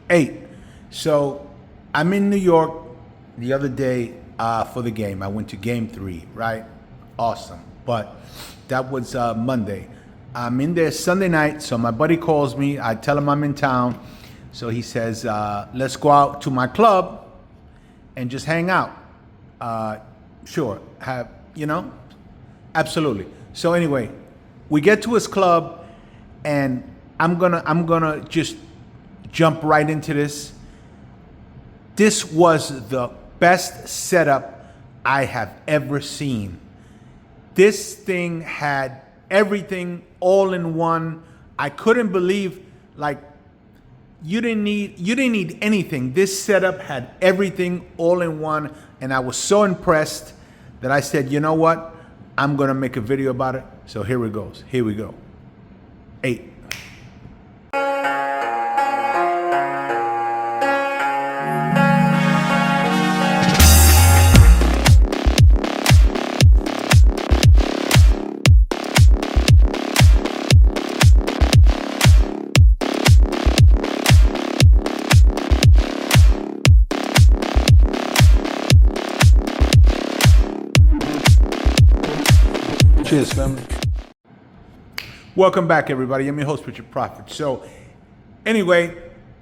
8. So I'm in New York the other day for the game. I went to game 3, right? Awesome. But that was Monday. I'm in there Sunday night, so my buddy calls me. I tell him I'm in town. So he says, let's go out to my club and just hang out. Sure, absolutely. So anyway, we get to his club, and I'm gonna just jump right into this. This was the best setup I have ever seen. This thing had everything all in one. I couldn't believe, like, you didn't need anything. This setup had everything all in one, and I was so impressed that I said, you know what? I'm gonna make a video about it. So here it goes. Here we go. 8. Cheers, family. Welcome back, everybody. I'm your host, Richard Prophet. So, anyway,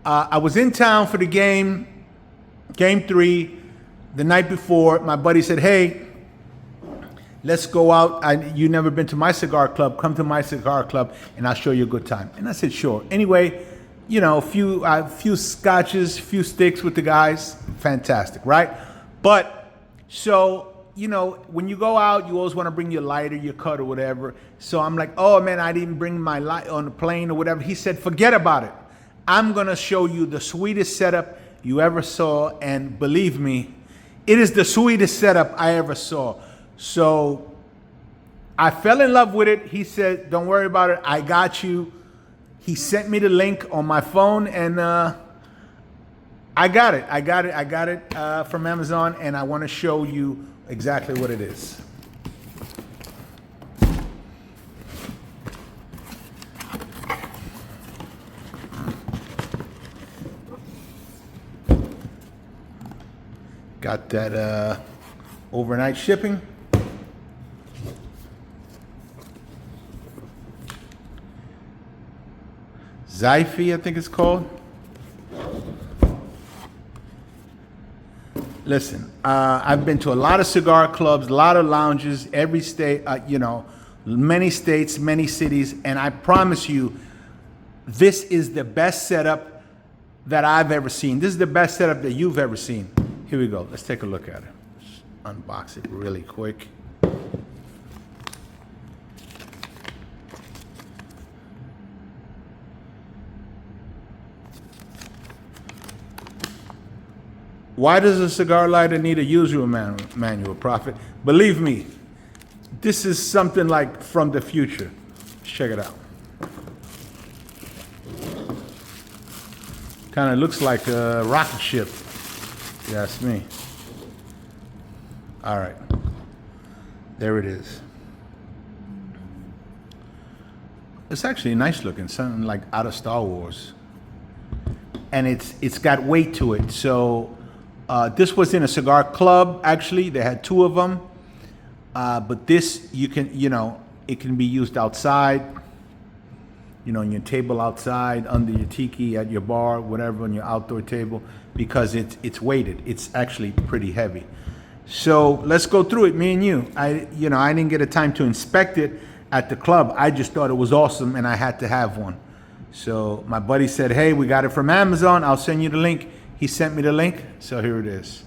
I was in town for the game 3, the night before. My buddy said, hey, let's go out. You never been to my cigar club. Come to my cigar club, and I'll show you a good time. And I said, sure. Anyway, a few scotches, few sticks with the guys. Fantastic, right? But, so, when you go out, you always want to bring your lighter, your cut, or whatever. So I'm like, oh man, I didn't bring my light on the plane or whatever. He said, forget about it. I'm going to show you the sweetest setup you ever saw. And believe me, it is the sweetest setup I ever saw. So I fell in love with it. He said, don't worry about it. I got you. He sent me the link on my phone, and I got it from Amazon, and I want to show you exactly what it is. Got that overnight shipping. XIFEI, I think it's called. Listen, I've been to a lot of cigar clubs, a lot of lounges, every state, many states, many cities, and I promise you, this is the best setup that I've ever seen. This is the best setup that you've ever seen. Here we go. Let's take a look at it. Just unbox it really quick. Why does a cigar lighter need a user manual, Prophet? Believe me, this is something like from the future. Check it out. Kind of looks like a rocket ship, if you ask me. All right, there it is. It's actually nice looking, something like out of Star Wars. And it's got weight to it, so this was in a cigar club, actually. They had 2 of them. But this, you can, it can be used outside, on your table outside, under your tiki, at your bar, whatever, on your outdoor table, because it's weighted. It's actually pretty heavy. So let's go through it, me and you. I didn't get a time to inspect it at the club. I just thought it was awesome, and I had to have one. So my buddy said, hey, we got it from Amazon. I'll send you the link. He sent me the link, so here it is.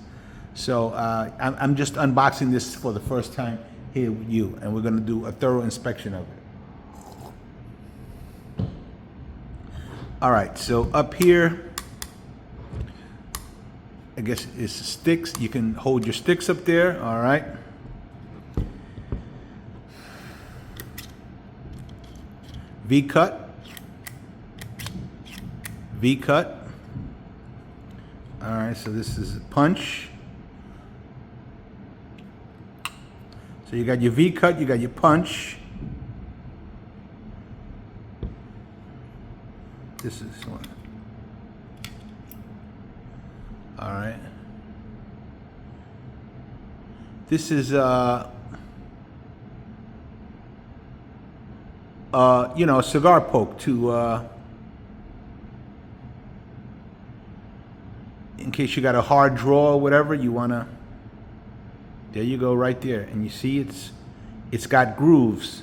So I'm just unboxing this for the first time here with you, and we're gonna do a thorough inspection of it. All right, so up here, I guess it's sticks. You can hold your sticks up there, all right. V-cut. V-cut. All right, so this is a punch. So you got your V-cut, you got your punch. This is one. All right. This is you know, a cigar poke to in case you got a hard draw or whatever you wanna. There you go, right there, and you see it's got grooves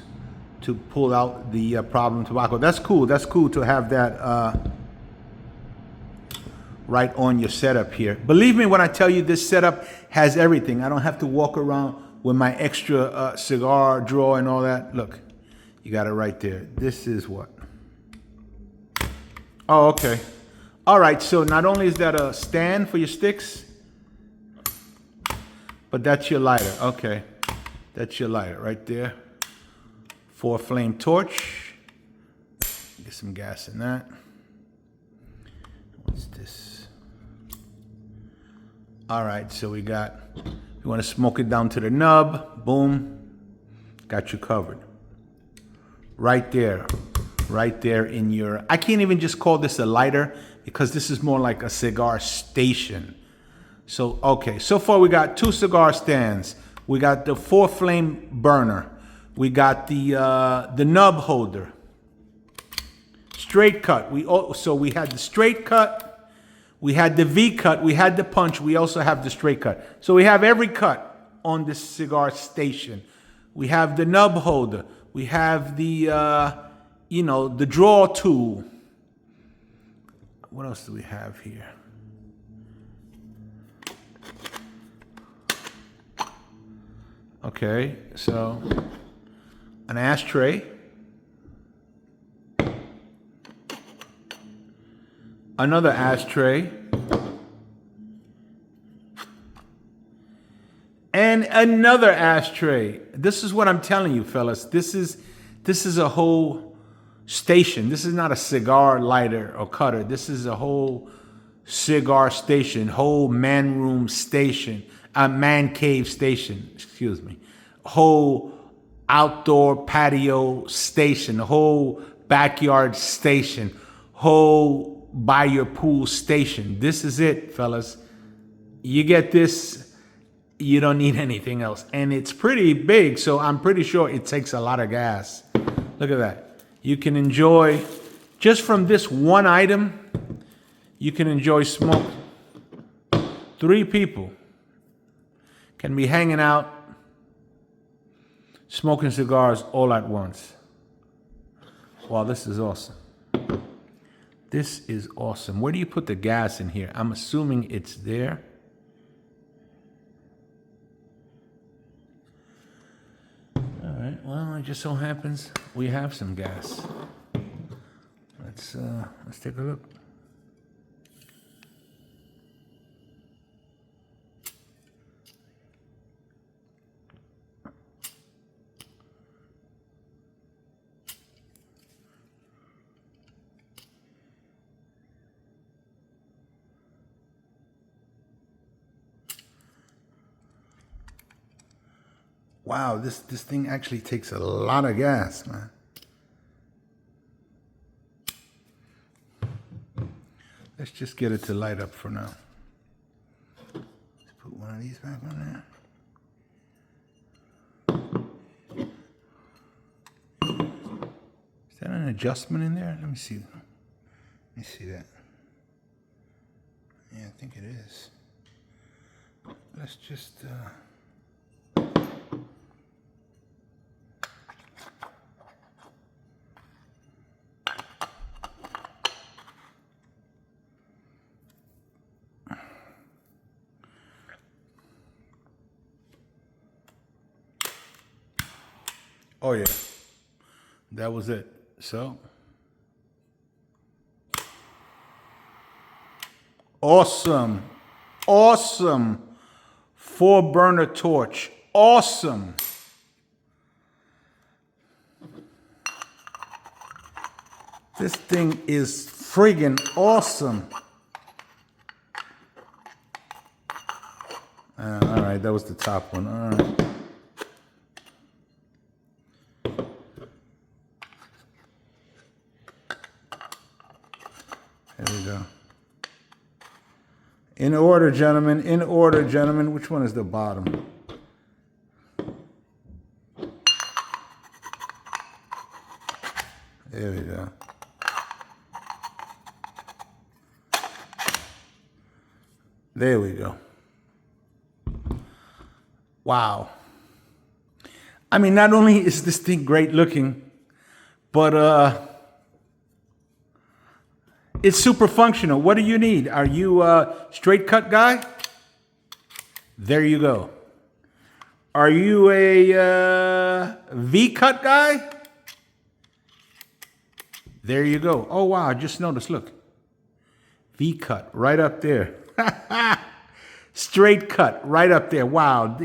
to pull out the problem tobacco. That's cool. That's cool to have that right on your setup here. Believe me when I tell you this setup has everything. I don't have to walk around with my extra cigar drawer and all that. Look, you got it right there. This is what? Oh, okay. All right, so not only is that a stand for your sticks, but that's your lighter. Okay, that's your lighter right there. 4-flame torch. Get some gas in that. What's this? All right, so we want to smoke it down to the nub. Boom, got you covered. Right there in your, I can't even just call this a lighter because this is more like a cigar station. So, okay, so far we got 2 cigar stands. We got the 4-flame burner. We got the nub holder. Straight cut. So we had the straight cut, we had the V cut, we had the punch, we also have the straight cut. So we have every cut on this cigar station. We have the nub holder. We have the, you know, the draw tool. What else do we have here? Okay, so an ashtray. Another ashtray. And another ashtray. This is what I'm telling you, fellas. This is a whole station. This is not a cigar lighter or cutter. This is a whole cigar station, whole man room station, a man cave station, excuse me, whole outdoor patio station, whole backyard station, whole by your pool station. This is it, fellas. You get this, you don't need anything else. And it's pretty big, so I'm pretty sure it takes a lot of gas. Look at that. You can enjoy, just from this one item, you can enjoy smoke. 3 people can be hanging out, smoking cigars all at once. Wow, this is awesome. This is awesome. Where do you put the gas in here? I'm assuming it's there. All right, well, it just so happens we have some gas. Let's take a look. Wow, this thing actually takes a lot of gas, man. Let's just get it to light up for now. Let's put one of these back on there. Is that an adjustment in there? Let me see. Let me see that. Yeah, I think it is. Let's just... Oh yeah, that was it. So, awesome, awesome 4-burner torch, awesome. This thing is friggin' awesome. All right, that was the top one. All right. There we go. In order, gentlemen. In order, gentlemen. Which one is the bottom? There we go. There we go. Wow. I mean, not only is this thing great looking, but it's super functional. What do you need? Are you a straight cut guy? There you go. Are you a V cut guy? There you go. Oh, wow, I just noticed, look. V cut right up there. Straight cut right up there. Wow.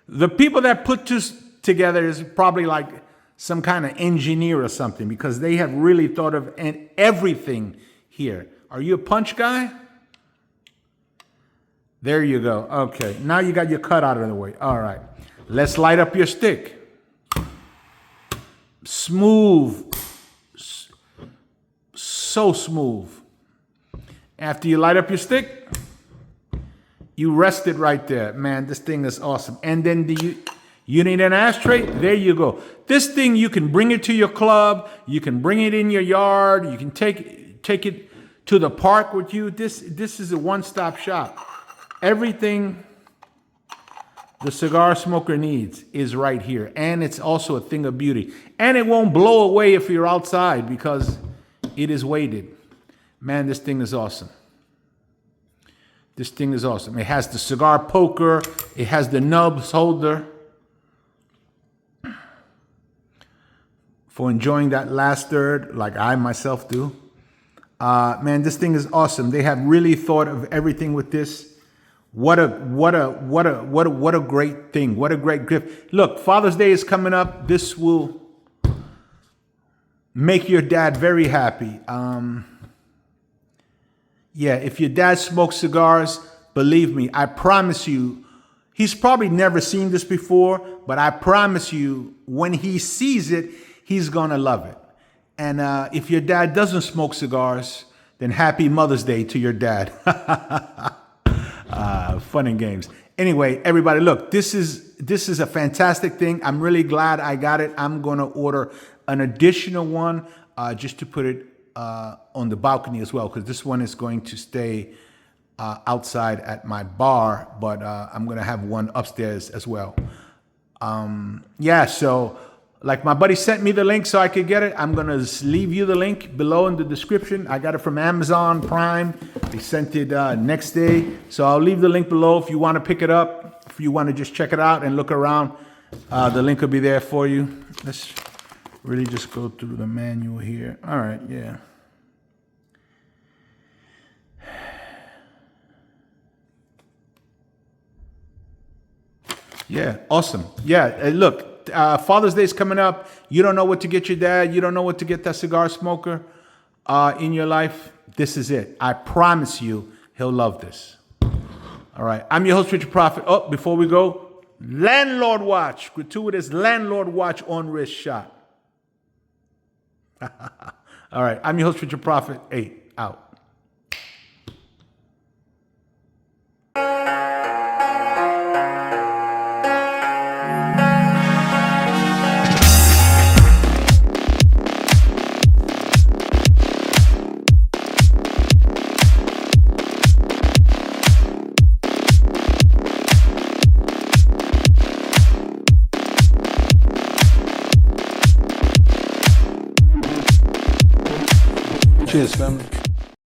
The people that put this together is probably like some kind of engineer or something, because they have really thought of everything here. Are you a punch guy? There you go. Okay, now you got your cut out of the way. All right, let's light up your stick. Smooth. So smooth. After you light up your stick, you rest it right there. Man, this thing is awesome. And then you need an ashtray? There you go. This thing, you can bring it to your club. You can bring it in your yard. You can take it to the park with you. This is a one-stop shop. Everything the cigar smoker needs is right here. And it's also a thing of beauty. And it won't blow away if you're outside because it is weighted. Man, this thing is awesome. This thing is awesome. It has the cigar poker. It has the nubs holder for enjoying that last third like I myself do. Man, this thing is awesome. They have really thought of everything with this. What a great thing. What a great gift. Look, Father's Day is coming up. This will make your dad very happy. Yeah, if your dad smokes cigars, believe me, I promise you, he's probably never seen this before, but I promise you, when he sees it, he's gonna love it. And if your dad doesn't smoke cigars, then happy Mother's Day to your dad. Fun and games. Anyway, everybody, look, this is a fantastic thing. I'm really glad I got it. I'm gonna order an additional one just to put it on the balcony as well, because this one is going to stay outside at my bar, but I'm going to have one upstairs as well. Yeah, so like my buddy sent me the link so I could get it. I'm going to leave you the link below in the description. I got it from Amazon Prime. They sent it next day. So I'll leave the link below if you want to pick it up. If you want to just check it out and look around, the link will be there for you. Let's really just go through the manual here. All right, yeah. Yeah, awesome. Yeah, look, Father's Day is coming up. You don't know what to get your dad. You don't know what to get that cigar smoker in your life. This is it. I promise you, he'll love this. All right, I'm your host, Richard Prophet. Oh, before we go, landlord watch. Gratuitous landlord watch on wrist shot. All right, I'm your host, Richard Prophet. 8 out. Cheers, family.